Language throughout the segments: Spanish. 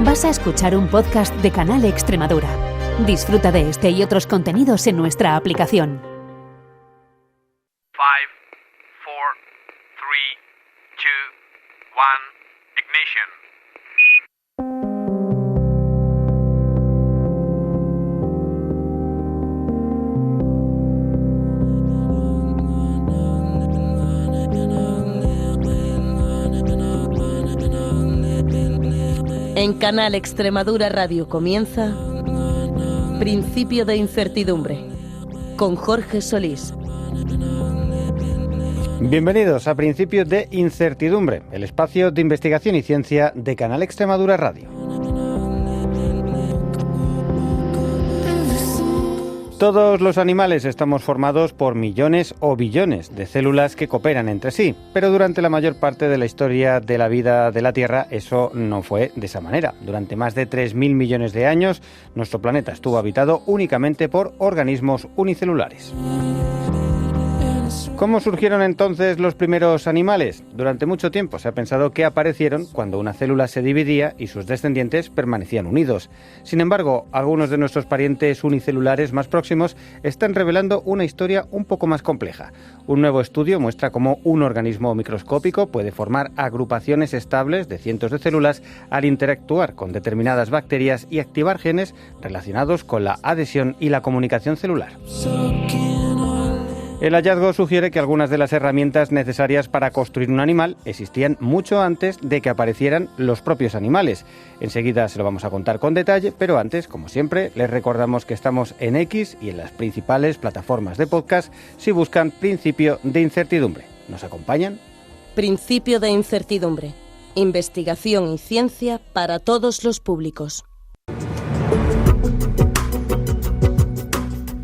Vas a escuchar un podcast de Canal Extremadura. Disfruta de este y otros contenidos en nuestra aplicación. 5, 4, 3, 2, 1, ignition. En Canal Extremadura Radio comienza Principio de Incertidumbre, con Jorge Solís. Bienvenidos a Principio de Incertidumbre, el espacio de investigación y ciencia de Canal Extremadura Radio. Todos los animales estamos formados por millones o billones de células que cooperan entre sí, pero durante la mayor parte de la historia de la vida de la Tierra eso no fue de esa manera. Durante más de 3.000 millones de años, nuestro planeta estuvo habitado únicamente por organismos unicelulares. ¿Cómo surgieron entonces los primeros animales? Durante mucho tiempo se ha pensado que aparecieron cuando una célula se dividía y sus descendientes permanecían unidos. Sin embargo, algunos de nuestros parientes unicelulares más próximos están revelando una historia un poco más compleja. Un nuevo estudio muestra cómo un organismo microscópico puede formar agrupaciones estables de cientos de células al interactuar con determinadas bacterias y activar genes relacionados con la adhesión y la comunicación celular. El hallazgo sugiere que algunas de las herramientas necesarias para construir un animal existían mucho antes de que aparecieran los propios animales. Enseguida se lo vamos a contar con detalle, pero antes, como siempre, les recordamos que estamos en X y en las principales plataformas de podcast si buscan Principio de Incertidumbre. ¿Nos acompañan? Principio de Incertidumbre. Investigación y ciencia para todos los públicos.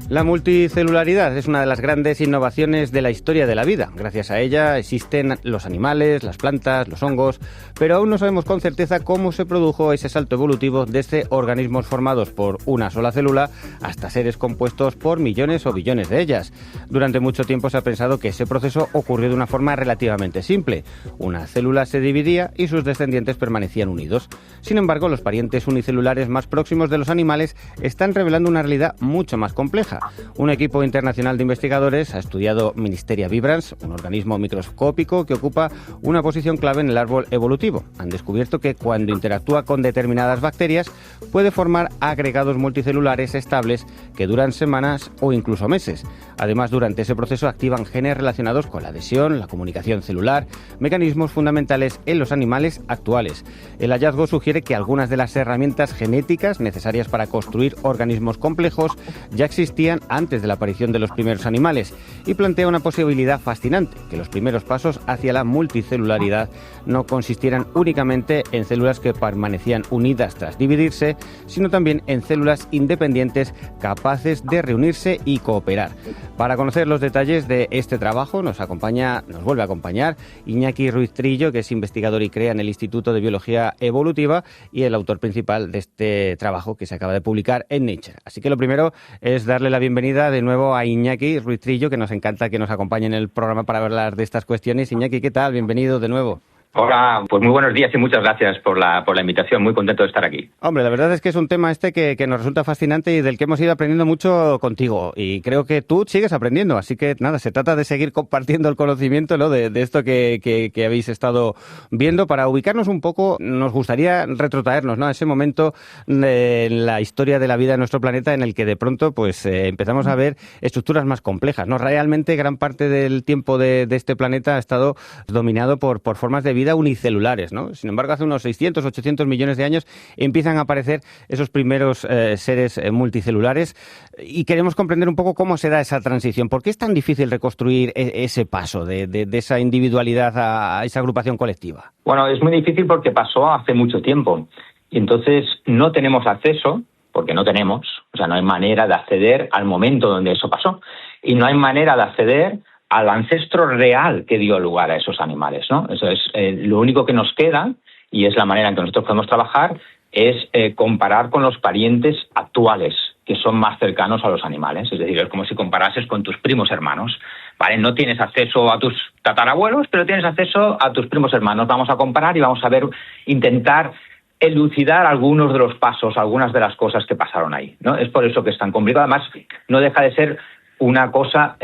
La multicelularidad es una de las grandes innovaciones de la historia de la vida. Gracias a ella existen los animales, las plantas, los hongos, pero aún no sabemos con certeza cómo se produjo ese salto evolutivo desde organismos formados por una sola célula hasta seres compuestos por millones o billones de ellas. Durante mucho tiempo se ha pensado que ese proceso ocurrió de una forma relativamente simple. Una célula se dividía y sus descendientes permanecían unidos. Sin embargo, los parientes unicelulares más próximos de los animales están revelando una realidad mucho más compleja. Un equipo internacional de investigadores ha estudiado Ministeria vibrans, un organismo microscópico que ocupa una posición clave en el árbol evolutivo. Han descubierto que cuando interactúa con determinadas bacterias puede formar agregados multicelulares estables que duran semanas o incluso meses. Además, durante ese proceso activan genes relacionados con la adhesión, la comunicación celular, mecanismos fundamentales en los animales actuales. El hallazgo sugiere que algunas de las herramientas genéticas necesarias para construir organismos complejos ya existían antes de la aparición de los primeros animales y plantea una posibilidad fascinante, que los primeros pasos hacia la multicelularidad no consistieran únicamente en células que permanecían unidas tras dividirse, sino también en células independientes capaces de reunirse y cooperar. Para conocer los detalles de este trabajo nos vuelve a acompañar Iñaki Ruiz Trillo, que es investigador y crea en el Instituto de Biología Evolutiva y el autor principal de este trabajo que se acaba de publicar en Nature. Así que lo primero es darle la bienvenida de nuevo a Iñaki Ruiz Trillo, que nos encanta que nos acompañe en el programa para hablar de estas cuestiones. Iñaki, ¿qué tal? Bienvenido de nuevo. Hola, pues muy buenos días y muchas gracias por la invitación. Muy contento de estar aquí. Hombre, la verdad es que es un tema que nos resulta fascinante y del que hemos ido aprendiendo mucho contigo. Y creo que tú sigues aprendiendo. Así que nada, se trata de seguir compartiendo el conocimiento, ¿no?, de esto que habéis estado viendo. Para ubicarnos un poco, nos gustaría retrotraernos, ¿no?, a ese momento en la historia de la vida de nuestro planeta en el que de pronto pues empezamos a ver estructuras más complejas, ¿no? Realmente gran parte del tiempo de este planeta ha estado dominado por formas de vida unicelulares, ¿no? Sin embargo, hace unos 600, 800 millones de años empiezan a aparecer esos primeros seres multicelulares y queremos comprender un poco cómo se da esa transición. ¿Por qué es tan difícil reconstruir ese paso de esa individualidad a esa agrupación colectiva? Bueno, es muy difícil porque pasó hace mucho tiempo y entonces no tenemos acceso, porque no hay manera de acceder al momento donde eso pasó y no hay manera de acceder al ancestro real que dio lugar a esos animales, ¿no? Eso es lo único que nos queda, y es la manera en que nosotros podemos trabajar, es comparar con los parientes actuales, que son más cercanos a los animales. Es decir, es como si comparases con tus primos hermanos, ¿vale? No tienes acceso a tus tatarabuelos, pero tienes acceso a tus primos hermanos. Vamos a comparar y vamos a ver, intentar elucidar algunos de los pasos, algunas de las cosas que pasaron ahí, ¿no? Es por eso que es tan complicado. Además, no deja de ser una cosa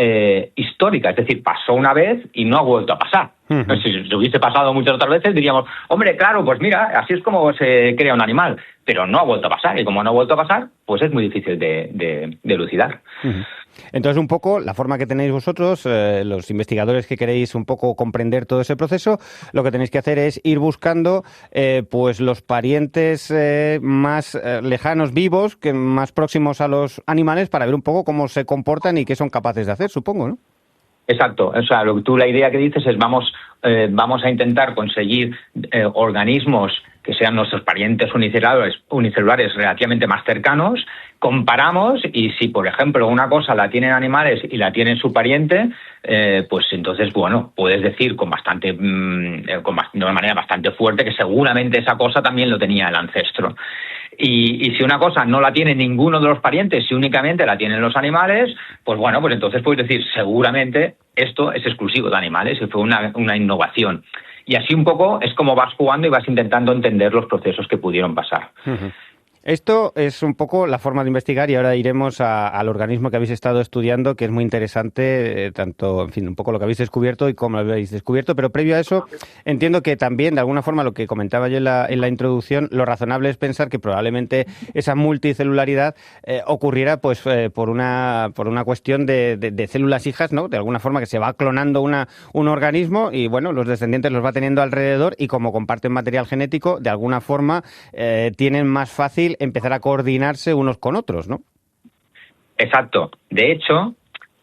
histórica, es decir, pasó una vez y no ha vuelto a pasar. Uh-huh. Si hubiese pasado muchas otras veces, diríamos, hombre, claro, pues mira, así es como se crea un animal, pero no ha vuelto a pasar, y como no ha vuelto a pasar, pues es muy difícil de elucidar. Uh-huh. Entonces, un poco, la forma que tenéis vosotros, los investigadores que queréis un poco comprender todo ese proceso, lo que tenéis que hacer es ir buscando pues los parientes más lejanos, vivos, que más próximos a los animales, para ver un poco cómo se comportan y qué son capaces de hacer, supongo, ¿no? Exacto, o sea, la idea que dices es vamos a intentar conseguir organismos que sean nuestros parientes unicelulares relativamente más cercanos, comparamos y si, por ejemplo, una cosa la tienen animales y la tiene su pariente, pues entonces, bueno, puedes decir de una manera bastante fuerte que seguramente esa cosa también lo tenía el ancestro. Y si una cosa no la tiene ninguno de los parientes y únicamente la tienen los animales, pues bueno, pues entonces puedes decir seguramente esto es exclusivo de animales y fue una innovación. Y así un poco es como vas jugando y vas intentando entender los procesos que pudieron pasar. Uh-huh. Esto es un poco la forma de investigar y ahora iremos al organismo que habéis estado estudiando, que es muy interesante, tanto, en fin, un poco lo que habéis descubierto y cómo lo habéis descubierto, pero previo a eso entiendo que también, de alguna forma, lo que comentaba yo en la introducción, lo razonable es pensar que probablemente esa multicelularidad ocurriera pues por una cuestión de células hijas, ¿no? De alguna forma que se va clonando un organismo y, bueno, los descendientes los va teniendo alrededor y como comparten material genético, de alguna forma tienen más fácil empezar a coordinarse unos con otros, ¿no? Exacto. De hecho,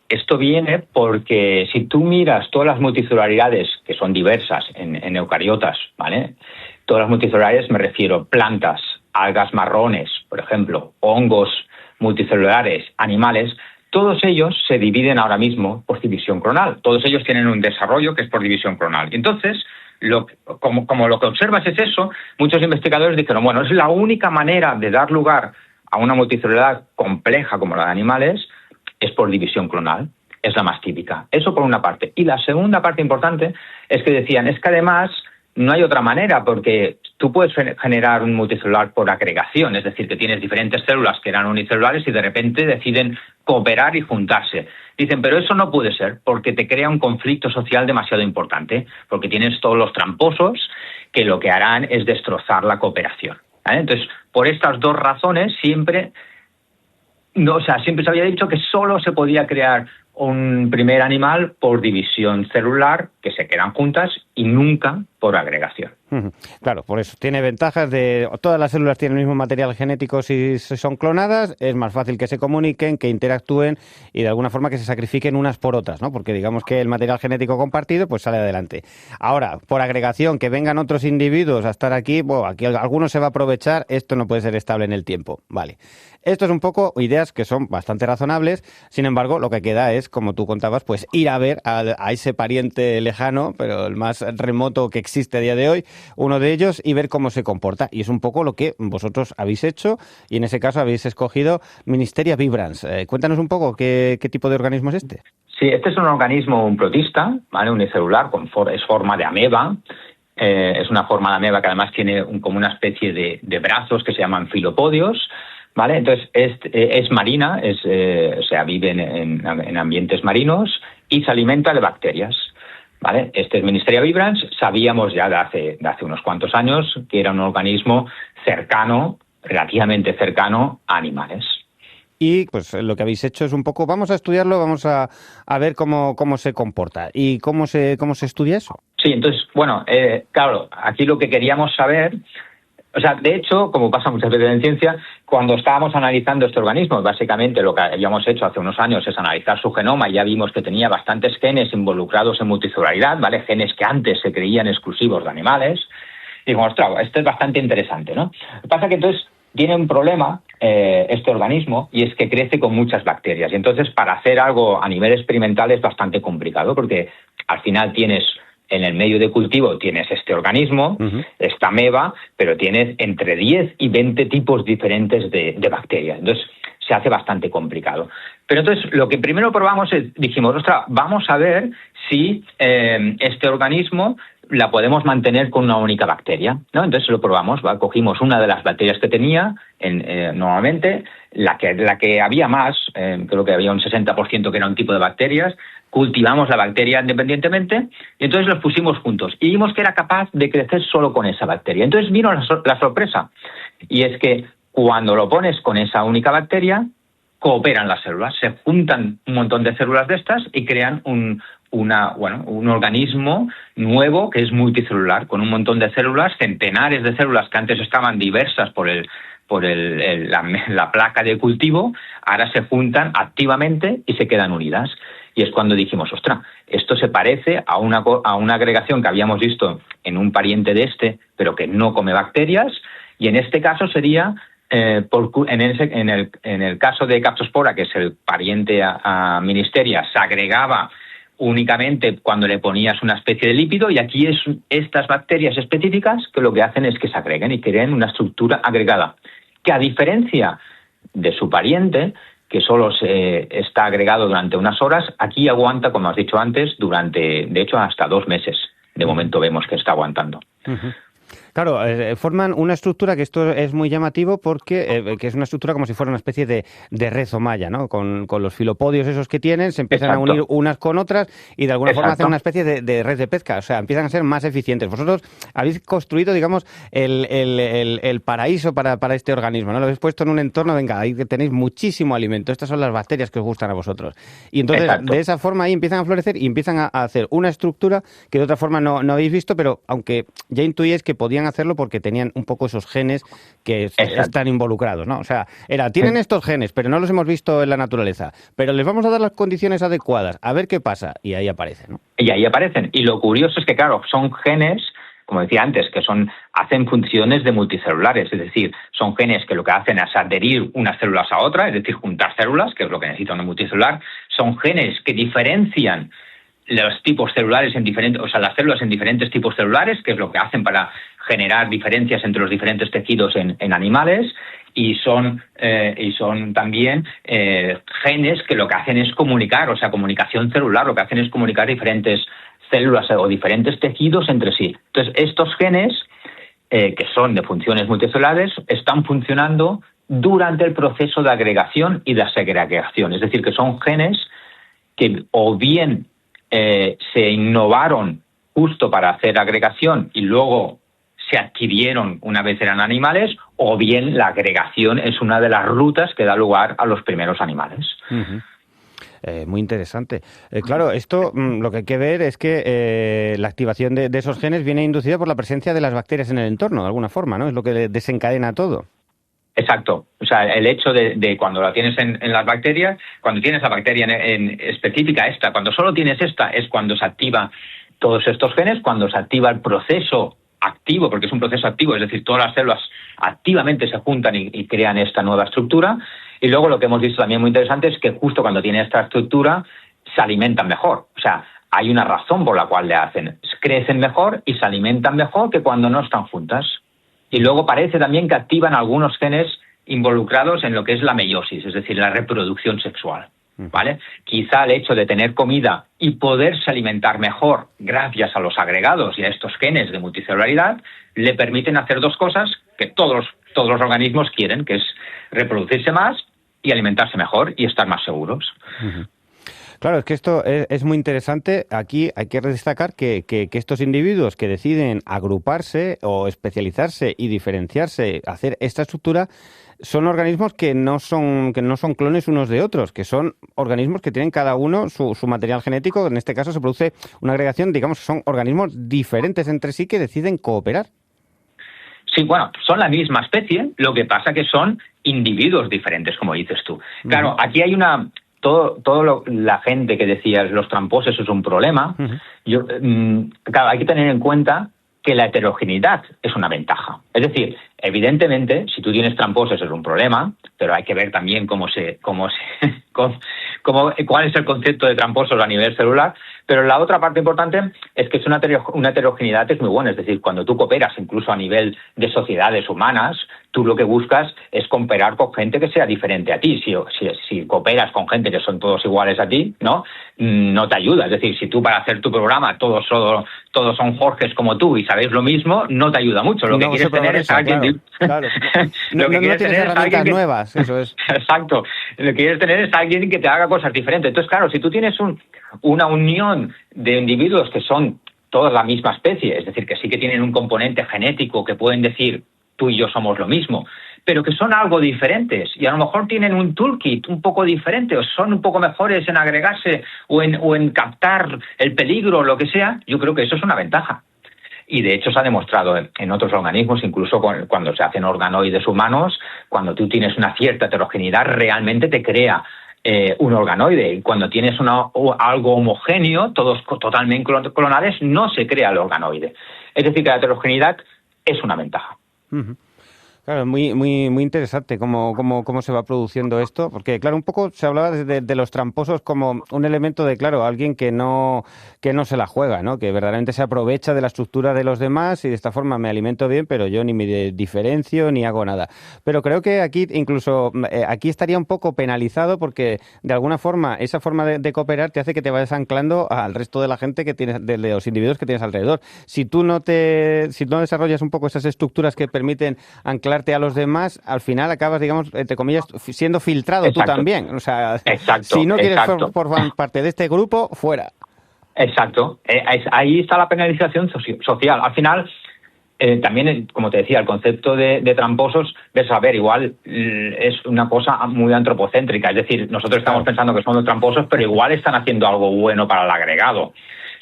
esto viene porque si tú miras todas las multicelularidades, que son diversas en eucariotas, ¿vale? Todas las multicelularidades me refiero plantas, algas marrones, por ejemplo, hongos multicelulares, animales, todos ellos se dividen ahora mismo por división clonal. Todos ellos tienen un desarrollo que es por división clonal. Y entonces, como lo que observas es eso, muchos investigadores dijeron, bueno, es la única manera de dar lugar a una multicelularidad compleja como la de animales, es por división clonal, es la más típica. Eso por una parte. Y la segunda parte importante es que decían, es que además no hay otra manera, porque tú puedes generar un multicelular por agregación, es decir, que tienes diferentes células que eran unicelulares y de repente deciden cooperar y juntarse. Dicen, pero eso no puede ser, porque te crea un conflicto social demasiado importante, porque tienes todos los tramposos que lo que harán es destrozar la cooperación. ¿Vale? Entonces, por estas dos razones, siempre se había dicho que solo se podía crear un primer animal por división celular, que se quedan juntas, y nunca por agregación. Claro, por eso. Tiene ventajas de... Todas las células tienen el mismo material genético si son clonadas, es más fácil que se comuniquen, que interactúen y de alguna forma que se sacrifiquen unas por otras, ¿no? Porque digamos que el material genético compartido pues sale adelante. Ahora, por agregación, que vengan otros individuos a estar aquí, bueno, aquí alguno se va a aprovechar, esto no puede ser estable en el tiempo. Vale. Esto es un poco ideas que son bastante razonables, sin embargo, lo que queda es, como tú contabas, pues ir a ver a ese pariente lejano, pero el más remoto que existe a día de hoy, uno de ellos, y ver cómo se comporta. Y es un poco lo que vosotros habéis hecho, y en ese caso habéis escogido Ministeria vibrans. Cuéntanos un poco qué tipo de organismo es este. Sí, este es un organismo, un protista, ¿vale? Unicelular, es forma de ameba. Es una forma de ameba que además tiene como una especie de brazos que se llaman filopodios, ¿vale? Entonces es marina, vive en ambientes marinos y se alimenta de bacterias, ¿vale? Este es Ministeria vibrans. Sabíamos ya de hace unos cuantos años que era un organismo relativamente cercano a animales. Y pues lo que habéis hecho es un poco, vamos a estudiarlo, vamos a ver cómo se comporta. ¿Y cómo se estudia eso? Sí, entonces, bueno, claro, aquí lo que queríamos saber, o sea, de hecho, como pasa muchas veces en ciencia, cuando estábamos analizando este organismo, básicamente lo que habíamos hecho hace unos años es analizar su genoma y ya vimos que tenía bastantes genes involucrados en multicelularidad, ¿vale? Genes que antes se creían exclusivos de animales. Y dijimos, ostras, esto es bastante interesante, ¿no? Lo que pasa es que entonces tiene un problema este organismo y es que crece con muchas bacterias. Y entonces para hacer algo a nivel experimental es bastante complicado porque al final en el medio de cultivo tienes este organismo, esta ameba, pero tienes entre 10 y 20 tipos diferentes de bacterias. Entonces se hace bastante complicado. Pero entonces lo que primero probamos dijimos, ostras, vamos a ver si este organismo la podemos mantener con una única bacteria, ¿no? Entonces lo probamos, ¿va? Cogimos una de las bacterias que tenía, normalmente, la que había más, creo que había un 60% que era un tipo de bacterias, cultivamos la bacteria independientemente y entonces los pusimos juntos y vimos que era capaz de crecer solo con esa bacteria. Entonces vino la sorpresa, y es que cuando lo pones con esa única bacteria, cooperan las células, se juntan un montón de células de estas y crean un organismo nuevo que es multicelular, con un montón de células, centenares de células que antes estaban diversas por la placa de cultivo, ahora se juntan activamente y se quedan unidas. Y es cuando dijimos, ostras, esto se parece a una agregación que habíamos visto en un pariente de pero que no come bacterias, y en este caso sería, en el caso de Captospora, que es el pariente a Ministeria, se agregaba únicamente cuando le ponías una especie de lípido, y aquí es estas bacterias específicas que lo que hacen es que se agreguen y creen una estructura agregada, que a diferencia de su pariente, que solo está agregado durante unas horas, aquí aguanta, como has dicho antes, de hecho, hasta 2 meses. De momento vemos que está aguantando. Uh-huh. Claro, forman una estructura que esto es muy llamativo porque que es una estructura como si fuera una especie de red o malla, ¿no? Con los filopodios esos que tienen, se empiezan a unir unas con otras y de alguna forma hacen una especie de red de pesca, o sea, empiezan a ser más eficientes. Vosotros habéis construido, digamos, el paraíso para este organismo, ¿no? Lo habéis puesto en un entorno, venga, ahí tenéis muchísimo alimento, estas son las bacterias que os gustan a vosotros. Y entonces, de esa forma ahí empiezan a florecer y empiezan a hacer una estructura que de otra forma no habéis visto, pero aunque ya intuíais que podían hacerlo porque tenían un poco esos genes que están involucrados, ¿no? O sea, tienen estos genes, pero no los hemos visto en la naturaleza, pero les vamos a dar las condiciones adecuadas, a ver qué pasa, y ahí aparecen, ¿no? Y ahí aparecen. Y lo curioso es que, claro, son genes, como decía antes, que hacen funciones de multicelulares, es decir, son genes que lo que hacen es adherir unas células a otras, es decir, juntar células, que es lo que necesita una multicelular. Son genes que diferencian los tipos celulares las células en diferentes tipos celulares, que es lo que hacen para generar diferencias entre los diferentes tejidos en animales, y son también genes que lo que hacen es comunicar, o sea, comunicación celular, lo que hacen es comunicar diferentes células o diferentes tejidos entre sí. Entonces, estos genes, que son de funciones multicelulares, están funcionando durante el proceso de agregación y de segregación, es decir, que son genes que o bien se innovaron justo para hacer agregación y luego se adquirieron una vez eran animales, o bien la agregación es una de las rutas que da lugar a los primeros animales. Uh-huh. Muy interesante. Claro, esto lo que hay que ver es que la activación de esos genes viene inducida por la presencia de las bacterias en el entorno, de alguna forma, ¿no? Es lo que desencadena todo. Exacto. O sea, el hecho de cuando la tienes en las bacterias, cuando tienes la bacteria en específica cuando solo tienes esta, es cuando se activa todos estos genes, cuando se activa el proceso activo, porque es un proceso activo, es decir, todas las células activamente se juntan y crean esta nueva estructura. Y luego lo que hemos visto también muy interesante es que justo cuando tiene esta estructura se alimentan mejor. O sea, hay una razón por la cual le hacen. Crecen mejor y se alimentan mejor que cuando no están juntas. Y luego parece también que activan algunos genes involucrados en lo que es la meiosis, es decir, la reproducción sexual, ¿vale? Quizá el hecho de tener comida y poderse alimentar mejor gracias a los agregados y a estos genes de multicelularidad le permiten hacer 2 cosas que todos los organismos quieren, que es reproducirse más y alimentarse mejor y estar más seguros. Uh-huh. Claro, es que esto es muy interesante. Aquí hay que destacar que estos individuos que deciden agruparse o especializarse y diferenciarse, hacer esta estructura, son organismos que no son clones unos de otros, que son organismos que tienen cada uno su material genético. En este caso se produce una agregación, digamos, que son organismos diferentes entre sí que deciden cooperar. Sí, bueno, son la misma especie, lo que pasa que son individuos diferentes, como dices tú. Claro, aquí hay la gente que decía los tramposos es un problema. Claro, hay que tener en cuenta que la heterogeneidad es una ventaja. Es decir, evidentemente, si tú tienes tramposos es un problema, pero hay que ver también cuál es el concepto de tramposos a nivel celular. Pero la otra parte importante es que es una heterogeneidad es muy buena. Es decir, cuando tú cooperas incluso a nivel de sociedades humanas, tú lo que buscas es cooperar con gente que sea diferente a ti. Si cooperas con gente que son todos iguales a ti, ¿no? No te ayuda. Es decir, si tú para hacer tu programa todos son Jorges como tú y sabéis lo mismo, no te ayuda mucho. Lo que quieres tener es alguien... Claro. No tienes herramientas nuevas, eso es. Exacto. Lo que quieres tener es alguien que te haga cosas diferentes. Entonces, claro, si tú tienes una unión de individuos que son toda la misma especie, es decir, que sí que tienen un componente genético que pueden decir tú y yo somos lo mismo, pero que son algo diferentes y a lo mejor tienen un toolkit un poco diferente o son un poco mejores en agregarse o en captar el peligro o lo que sea, yo creo que eso es una ventaja. Y de hecho se ha demostrado en otros organismos, incluso cuando se hacen organoides humanos, cuando tú tienes una cierta heterogeneidad, realmente te crea un organoide. Y cuando tienes algo homogéneo, todos totalmente clonales, no se crea el organoide. Es decir, que la heterogeneidad es una ventaja. Uh-huh. Claro, muy interesante cómo se va produciendo esto, porque claro, un poco se hablaba de los tramposos como un elemento de, claro, alguien que no se la juega, ¿no? Que verdaderamente se aprovecha de la estructura de los demás y de esta forma me alimento bien, pero yo ni me diferencio ni hago nada. Pero creo que aquí estaría un poco penalizado porque de alguna forma esa forma de cooperar te hace que te vayas anclando al resto de la gente que tienes, de los individuos que tienes alrededor. Si tú no desarrollas un poco esas estructuras que permiten anclarte a los demás, al final acabas, digamos, entre comillas, siendo filtrado. Exacto. Tú también. O sea, si no quieres formar parte de este grupo, fuera. Exacto. Ahí está la penalización social. Al final, también, como te decía, el concepto de tramposos, ves, a ver, igual es una cosa muy antropocéntrica. Es decir, nosotros estamos pensando que somos tramposos, pero igual están haciendo algo bueno para el agregado,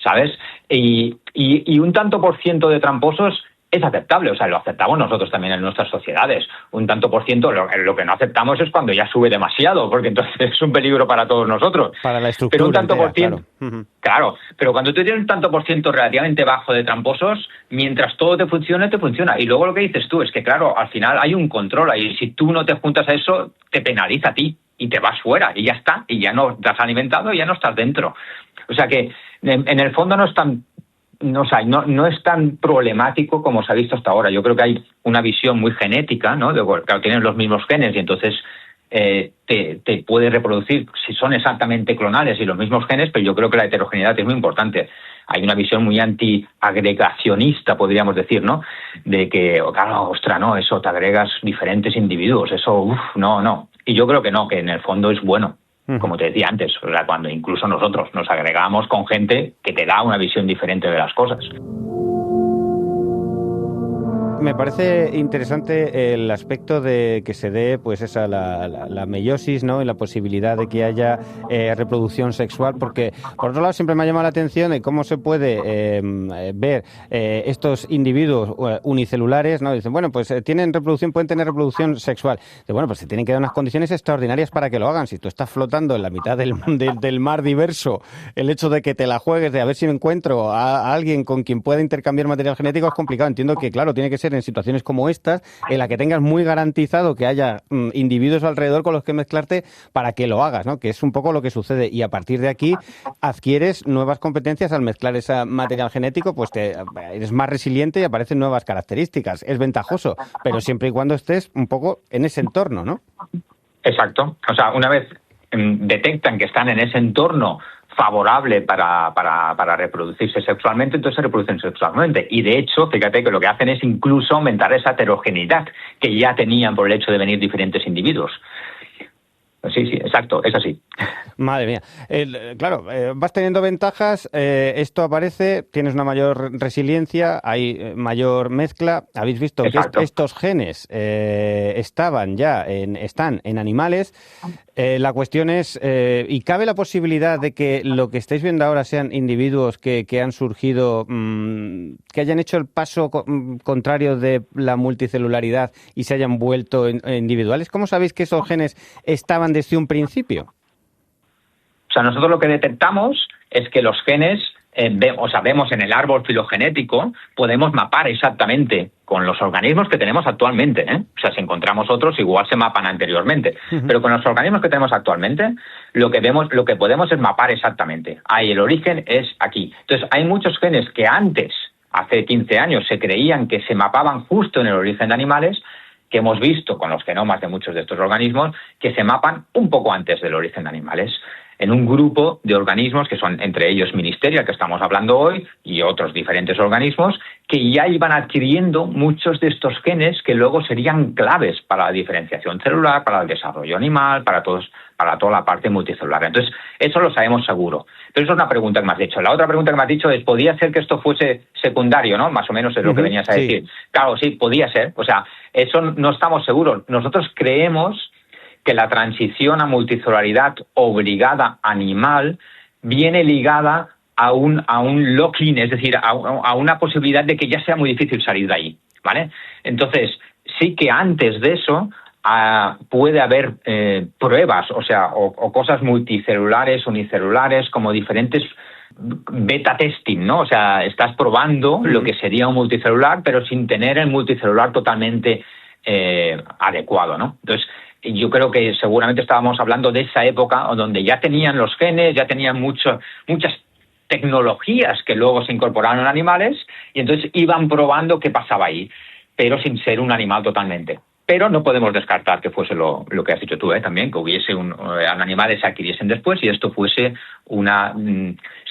¿sabes? Y un tanto por ciento de tramposos es aceptable, o sea, lo aceptamos nosotros también en nuestras sociedades. Un tanto por ciento, lo que no aceptamos es cuando ya sube demasiado, porque entonces es un peligro para todos nosotros. Para la estructura. Pero un tanto por ciento, claro. Claro, pero cuando tú tienes un tanto por ciento relativamente bajo de tramposos, mientras todo te funciona. Y luego lo que dices tú es que, claro, al final hay un control ahí. Si tú no te juntas a eso, te penaliza a ti y te vas fuera y ya está, y ya no te has alimentado y ya no estás dentro. O sea que, en el fondo no es tan problemático como se ha visto hasta ahora. Yo creo que hay una visión muy genética, ¿no? Claro, tienen los mismos genes y entonces te puede reproducir si son exactamente clonales y los mismos genes, pero yo creo que la heterogeneidad es muy importante. Hay una visión muy anti-agregacionista, podríamos decir, ¿no? De que, claro, ostras, no, eso te agregas diferentes individuos, eso, no. Y yo creo que no, que en el fondo es bueno. Como te decía antes, o sea, cuando incluso nosotros nos agregamos con gente que te da una visión diferente de las cosas. Me parece interesante el aspecto de que se dé pues la meiosis, ¿no? Y la posibilidad de que haya reproducción sexual, porque por otro lado siempre me ha llamado la atención de cómo se puede ver estos individuos unicelulares, ¿no? Dicen, bueno, pues pueden tener reproducción sexual. Dicen, bueno, pues se tienen que dar unas condiciones extraordinarias para que lo hagan. Si tú estás flotando en la mitad del mar diverso, el hecho de que te la juegues de a ver si me encuentro a alguien con quien pueda intercambiar material genético es complicado. Entiendo que, claro, tiene que ser en situaciones como estas, en la que tengas muy garantizado que haya individuos alrededor con los que mezclarte para que lo hagas, ¿no? Que es un poco lo que sucede. Y a partir de aquí adquieres nuevas competencias al mezclar ese material genético, pues eres más resiliente y aparecen nuevas características. Es ventajoso, pero siempre y cuando estés un poco en ese entorno, ¿no? Exacto. O sea, una vez detectan que están en ese entorno favorable para reproducirse sexualmente, entonces se reproducen sexualmente. Y de hecho, fíjate que lo que hacen es incluso aumentar esa heterogeneidad que ya tenían por el hecho de venir diferentes individuos. Sí, exacto, es así. Madre mía. Claro, vas teniendo ventajas, esto aparece, tienes una mayor resiliencia, hay mayor mezcla. Habéis visto exacto. Que estos genes están en animales. La cuestión es, ¿y cabe la posibilidad de que lo que estáis viendo ahora sean individuos que han surgido, que hayan hecho el paso contrario de la multicelularidad y se hayan vuelto individuales? ¿Cómo sabéis que esos genes estaban desde un principio? O sea, nosotros lo que detectamos es que los genes, vemos en el árbol filogenético, podemos mapar exactamente con los organismos que tenemos actualmente, ¿eh? O sea, si encontramos otros, igual se mapan anteriormente. Uh-huh. Pero con los organismos que tenemos actualmente, lo que podemos es mapar exactamente. Ahí el origen es aquí. Entonces, hay muchos genes que antes, hace 15 años, se creían que se mapaban justo en el origen de animales, que hemos visto con los genomas de muchos de estos organismos que se mapan un poco antes del origen de animales, en un grupo de organismos que son entre ellos Ministerial, que estamos hablando hoy, y otros diferentes organismos, que ya iban adquiriendo muchos de estos genes que luego serían claves para la diferenciación celular, para el desarrollo animal, para toda la parte multicelular. Entonces, eso lo sabemos seguro. Pero eso es una pregunta que me has dicho. La otra pregunta que me has dicho es, ¿podía ser que esto fuese secundario, no? Más o menos es lo que venías a decir. Sí. Claro, sí, podía ser. O sea, eso no estamos seguros. Nosotros creemos que la transición a multicelularidad obligada animal viene ligada a un lock-in, es decir, a una posibilidad de que ya sea muy difícil salir de ahí, ¿vale? Entonces, sí que antes de eso puede haber pruebas, o cosas multicelulares, unicelulares, como diferentes beta testing, ¿no? O sea, estás probando lo que sería un multicelular, pero sin tener el multicelular totalmente adecuado, ¿no? Entonces, yo creo que seguramente estábamos hablando de esa época donde ya tenían los genes, ya tenían muchas tecnologías que luego se incorporaron en animales y entonces iban probando qué pasaba ahí, pero sin ser un animal totalmente. Pero no podemos descartar que fuese lo que has dicho tú, también, que hubiese animales se adquiriesen después y esto fuese una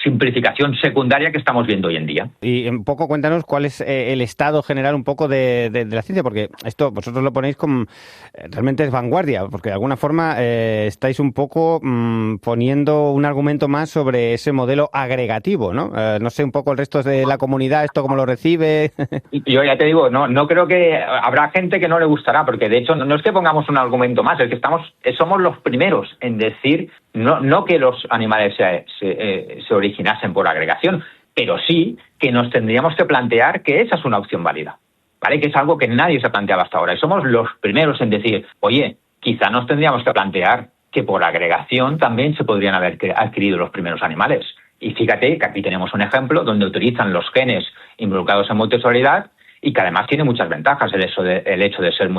simplificación secundaria que estamos viendo hoy en día. Y un poco cuéntanos cuál es el estado general un poco de la ciencia, porque esto vosotros lo ponéis como realmente es vanguardia, porque de alguna forma estáis un poco poniendo un argumento más sobre ese modelo agregativo, ¿no? No sé un poco el resto de la comunidad, esto cómo lo recibe. Yo ya te digo, no creo que habrá gente que no le gustará, porque de hecho no es que pongamos un argumento más, es que somos los primeros en decir no que los animales se originasen por agregación, pero sí que nos tendríamos que plantear que esa es una opción válida, ¿vale? Que es algo que nadie se planteaba hasta ahora. Y somos los primeros en decir, oye, quizá nos tendríamos que plantear que por agregación también se podrían haber adquirido los primeros animales. Y fíjate que aquí tenemos un ejemplo donde utilizan los genes involucrados en multicelularidad y que además tiene muchas ventajas el hecho de ser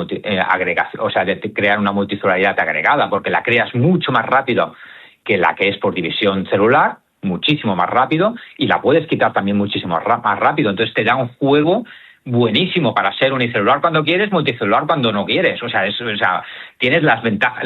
agregación, o sea, de crear una multicelularidad agregada, porque la creas mucho más rápido que la que es por división celular, muchísimo más rápido, y la puedes quitar también muchísimo más rápido. Entonces te da un juego buenísimo para ser unicelular cuando quieres, multicelular cuando no quieres. O sea, tienes las ventajas,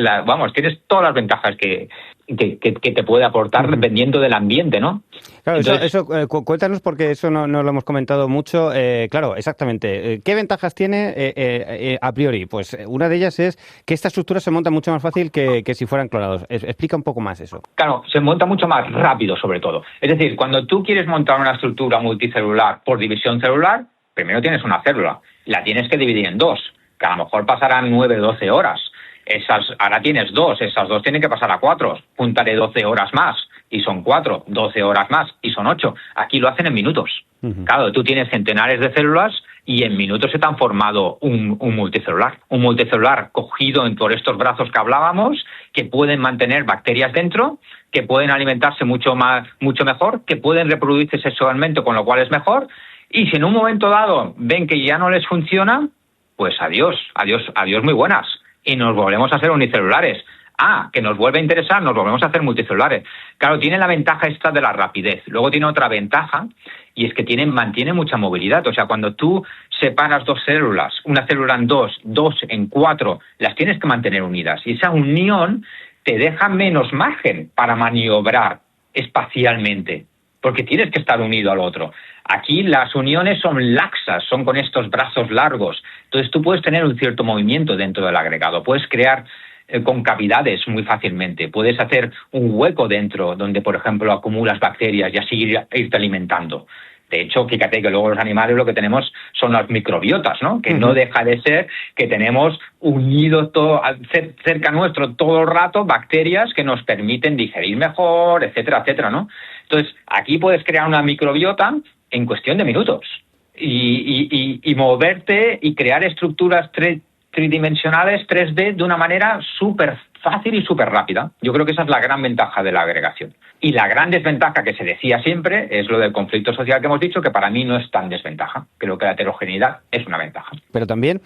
tienes todas las ventajas que te puede aportar dependiendo del ambiente, ¿no? Claro, entonces, cuéntanos, porque eso no lo hemos comentado mucho. Claro, exactamente. ¿Qué ventajas tiene a priori? Pues una de ellas es que esta estructura se monta mucho más fácil que si fueran clonados. Explica un poco más eso. Claro, se monta mucho más rápido, sobre todo. Es decir, cuando tú quieres montar una estructura multicelular por división celular, primero tienes una célula, la tienes que dividir en dos, que a lo mejor pasarán 9 o 12 horas. Ahora tienes dos, esas dos tienen que pasar a 4. Júntale 12 horas más y son 4, 12 horas más y son 8. Aquí lo hacen en minutos. Uh-huh. Claro, tú tienes centenares de células y en minutos se te han formado un multicelular. Un multicelular cogido por estos brazos que hablábamos, que pueden mantener bacterias dentro, que pueden alimentarse mucho mejor, que pueden reproducirse sexualmente, con lo cual es mejor. Y si en un momento dado ven que ya no les funciona, pues adiós muy buenas. Y nos volvemos a hacer unicelulares. Que nos vuelve a interesar, nos volvemos a hacer multicelulares. Claro, tiene la ventaja esta de la rapidez. Luego tiene otra ventaja, y es que mantiene mucha movilidad. O sea, cuando tú separas dos células, una célula en dos en 4, las tienes que mantener unidas. Y esa unión te deja menos margen para maniobrar espacialmente, porque tienes que estar unido al otro. Aquí las uniones son laxas, son con estos brazos largos. Entonces tú puedes tener un cierto movimiento dentro del agregado, puedes crear concavidades muy fácilmente, puedes hacer un hueco dentro donde, por ejemplo, acumulas bacterias y así irte alimentando. De hecho, fíjate que luego los animales lo que tenemos son las microbiotas, ¿no? Que no deja de ser que tenemos unido todo cerca nuestro todo el rato bacterias que nos permiten digerir mejor, etcétera, etcétera, ¿no? Entonces, aquí puedes crear una microbiota en cuestión de minutos y moverte y crear estructuras tridimensionales 3D de una manera súper fácil y súper rápida. Yo creo que esa es la gran ventaja de la agregación. Y la gran desventaja que se decía siempre es lo del conflicto social que hemos dicho, que para mí no es tan desventaja. Creo que la heterogeneidad es una ventaja. Pero también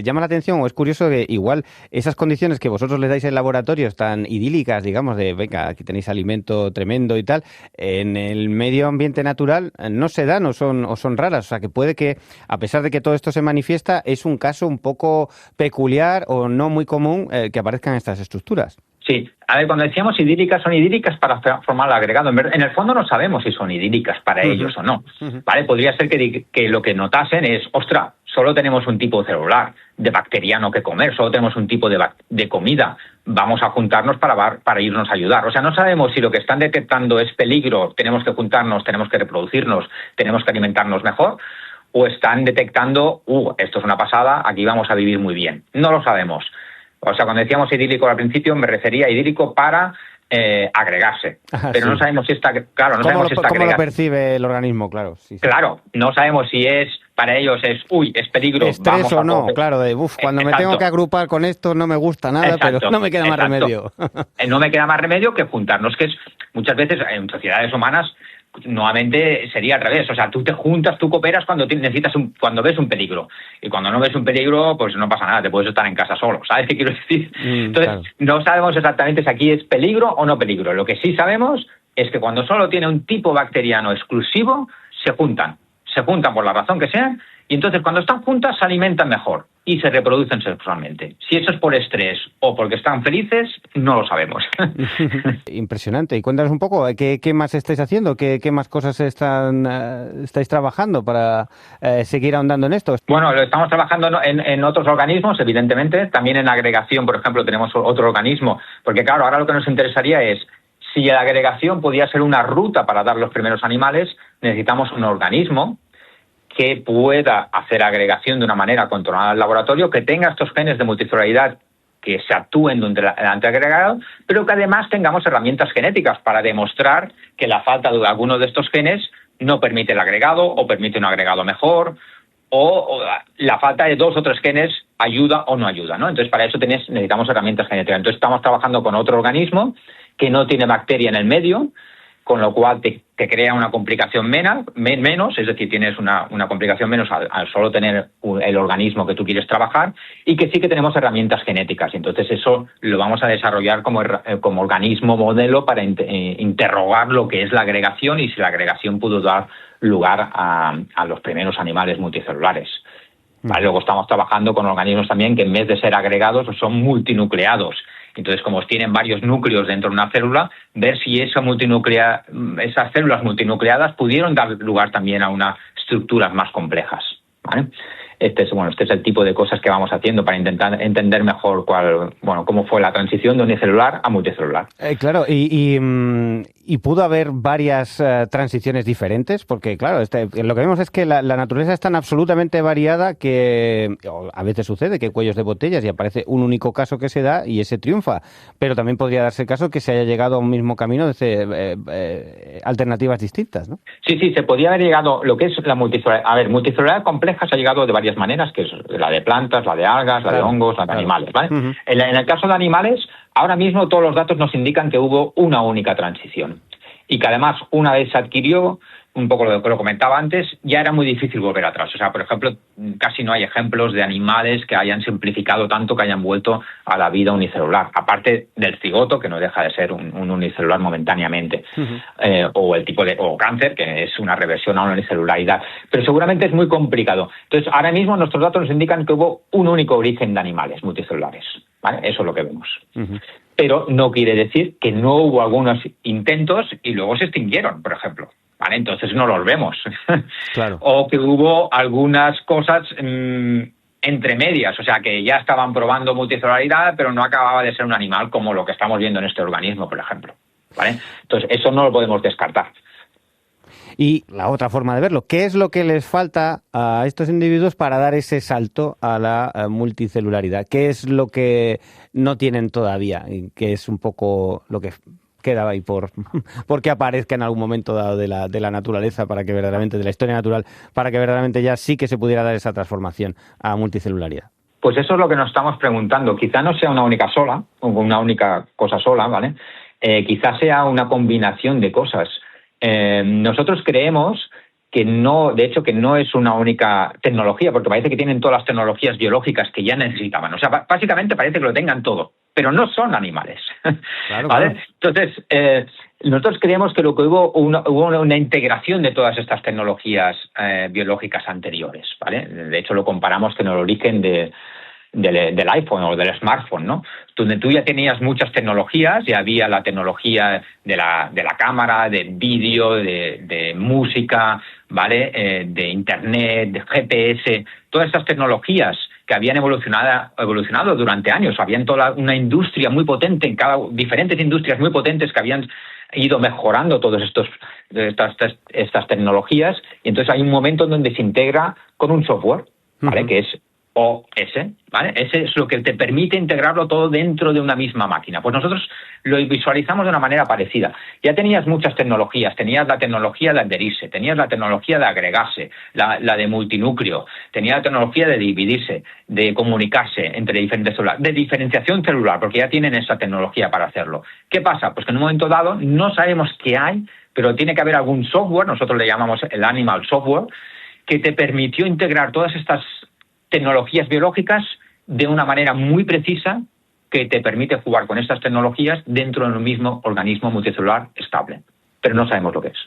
llama la atención, o es curioso que igual esas condiciones que vosotros les dais en laboratorios tan idílicas, digamos, de venga, aquí tenéis alimento tremendo y tal, en el medio ambiente natural no se dan o son raras. O sea, que puede que, a pesar de que todo esto se manifiesta, es un caso un poco peculiar o no muy común que aparezcan estas estructuras. Sí, a ver, cuando decíamos idílicas, son idílicas para formar el agregado. En el fondo no sabemos si son idílicas para ellos o no. ¿Vale? Podría ser que lo que notasen es, ostras, solo tenemos un tipo celular de bacteriano que comer, solo tenemos un tipo de comida, vamos a juntarnos para irnos a ayudar. O sea, no sabemos si lo que están detectando es peligro, tenemos que juntarnos, tenemos que reproducirnos, tenemos que alimentarnos mejor, o están detectando, esto es una pasada, aquí vamos a vivir muy bien. No lo sabemos. O sea, cuando decíamos idílico al principio, me refería a idílico para agregarse. Pero sí, no sabemos si está... Claro, no sabemos si está ¿Cómo lo percibe el organismo? Claro, sí. Claro, no sabemos si es... Para ellos es peligro. Estrés o no, claro, cuando me tengo que agrupar con esto no me gusta nada, pero no me queda más remedio. No me queda más remedio que juntarnos, que es muchas veces en sociedades humanas nuevamente sería al revés. O sea, tú te juntas, tú cooperas cuando cuando ves un peligro. Y cuando no ves un peligro, pues no pasa nada, te puedes estar en casa solo. ¿Sabes qué quiero decir? Entonces, claro, no sabemos exactamente si aquí es peligro o no peligro. Lo que sí sabemos es que cuando solo tiene un tipo bacteriano exclusivo, se juntan por la razón que sea, y entonces cuando están juntas se alimentan mejor y se reproducen sexualmente. Si eso es por estrés o porque están felices, no lo sabemos. Impresionante. Y cuéntanos un poco, ¿qué más estáis haciendo? ¿Qué más cosas estáis trabajando para seguir ahondando en esto? Bueno, lo estamos trabajando en otros organismos, evidentemente. También en agregación, por ejemplo, tenemos otro organismo. Porque claro, ahora lo que nos interesaría es, si la agregación podía ser una ruta para dar los primeros animales, necesitamos un organismo que pueda hacer agregación de una manera controlada al laboratorio, que tenga estos genes de multicelularidad que se actúen durante el agregado, pero que además tengamos herramientas genéticas para demostrar que la falta de alguno de estos genes no permite el agregado o permite un agregado mejor, o la falta de 2 o 3 genes ayuda o no ayuda, ¿no? Entonces, para eso necesitamos herramientas genéticas. Entonces, estamos trabajando con otro organismo que no tiene bacteria en el medio, con lo cual te crea una complicación menos, es decir, tienes una complicación menos al solo tener el organismo que tú quieres trabajar, y que sí que tenemos herramientas genéticas. Entonces eso lo vamos a desarrollar como organismo modelo para interrogar lo que es la agregación y si la agregación pudo dar lugar a los primeros animales multicelulares. ¿Vale? Luego estamos trabajando con organismos también que en vez de ser agregados son multinucleados. Entonces, como tienen varios núcleos dentro de una célula, ver si esas células multinucleadas pudieron dar lugar también a unas estructuras más complejas, ¿vale? Este es el tipo de cosas que vamos haciendo para intentar entender mejor cómo fue la transición de unicelular a multicelular. Claro, y pudo haber varias transiciones diferentes, porque claro, lo que vemos es que la naturaleza es tan absolutamente variada que a veces sucede que hay cuellos de botellas y aparece un único caso que se da y ese triunfa, pero también podría darse el caso que se haya llegado a un mismo camino desde alternativas distintas, ¿no? Sí, se podía haber llegado, lo que es la multicelularidad. A ver, multicelularidad compleja se ha llegado de varias maneras, que es la de plantas, la de algas, la de hongos, la de animales, ¿vale? En el caso de animales, ahora mismo todos los datos nos indican que hubo una única transición y que además una vez se adquirió, un poco lo que lo comentaba antes, ya era muy difícil volver atrás. O sea, por ejemplo, casi no hay ejemplos de animales que hayan simplificado tanto, que hayan vuelto a la vida unicelular, aparte del cigoto, que no deja de ser un unicelular momentáneamente, o el tipo o cáncer, que es una reversión a una unicelularidad. Pero seguramente es muy complicado. Entonces, ahora mismo nuestros datos nos indican que hubo un único origen de animales multicelulares, ¿vale? Eso es lo que vemos. Pero no quiere decir que no hubo algunos intentos y luego se extinguieron, por ejemplo. ¿Vale? Entonces no los vemos. Claro. O que hubo algunas cosas entre medias, o sea, que ya estaban probando multicelularidad, pero no acababa de ser un animal como lo que estamos viendo en este organismo, por ejemplo. ¿Vale? Entonces eso no lo podemos descartar. Y la otra forma de verlo, ¿qué es lo que les falta a estos individuos para dar ese salto a la multicelularidad? ¿Qué es lo que no tienen todavía? Y que es un poco lo que queda ahí por que aparezca en algún momento dado de la naturaleza, para que verdaderamente, de la historia natural, para que verdaderamente ya sí que se pudiera dar esa transformación a multicelularidad. Pues eso es lo que nos estamos preguntando. Quizá no sea una única cosa sola, ¿vale? Quizá sea una combinación de cosas. Nosotros creemos que no es una única tecnología, porque parece que tienen todas las tecnologías biológicas que ya necesitaban. O sea, básicamente parece que lo tengan todo, pero no son animales. Claro, ¿vale? claro. Entonces, nosotros creemos que hubo una integración de todas estas tecnologías biológicas anteriores, ¿vale? De hecho, lo comparamos con el origen del iPhone o del smartphone, ¿no? Donde tú ya tenías muchas tecnologías, ya había la tecnología de la cámara, de vídeo, de música, ¿vale? De internet, de GPS, todas estas tecnologías que habían evolucionado durante años. Habían toda una industria muy potente, diferentes industrias muy potentes que habían ido mejorando todas estas tecnologías, y entonces hay un momento en donde se integra con un software, ¿vale? Que es OS, ¿vale? Ese es lo que te permite integrarlo todo dentro de una misma máquina. Pues nosotros lo visualizamos de una manera parecida. Ya tenías muchas tecnologías, tenías la tecnología de adherirse, tenías la tecnología de agregarse, la de multinúcleo, tenías la tecnología de dividirse, de comunicarse entre diferentes células, de diferenciación celular, porque ya tienen esa tecnología para hacerlo. ¿Qué pasa? Pues que en un momento dado no sabemos qué hay, pero tiene que haber algún software, nosotros le llamamos el Animal Software, que te permitió integrar todas estas tecnologías biológicas de una manera muy precisa que te permite jugar con estas tecnologías dentro de un mismo organismo multicelular estable. Pero no sabemos lo que es.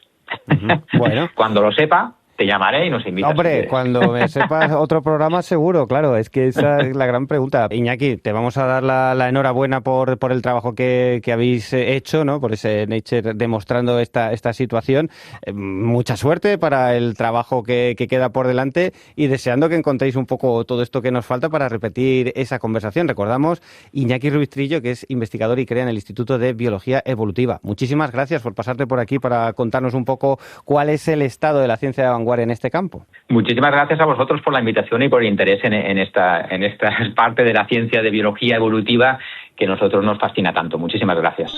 Bueno. Cuando lo sepa, te llamaré y nos invitas. Hombre, cuando me sepas otro programa seguro, claro, es que esa es la gran pregunta. Iñaki, te vamos a dar la enhorabuena por el trabajo que habéis hecho, ¿no? Por ese Nature demostrando esta situación. Mucha suerte para el trabajo que queda por delante y deseando que encontréis un poco todo esto que nos falta para repetir esa conversación. Recordamos, Iñaki Ruiz Trillo, que es investigador y crea en el Instituto de Biología Evolutiva. Muchísimas gracias por pasarte por aquí para contarnos un poco cuál es el estado de la ciencia de vanguardia en este campo. Muchísimas gracias a vosotros por la invitación y por el interés en esta parte de la ciencia de biología evolutiva que a nosotros nos fascina tanto. Muchísimas gracias.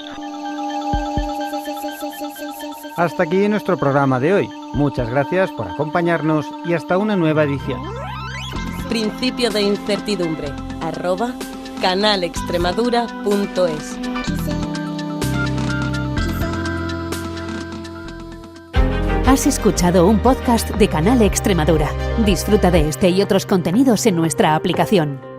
Hasta aquí nuestro programa de hoy. Muchas gracias por acompañarnos y hasta una nueva edición. Principio de incertidumbre @canalextremadura.es. Has escuchado un podcast de Canal Extremadura. Disfruta de este y otros contenidos en nuestra aplicación.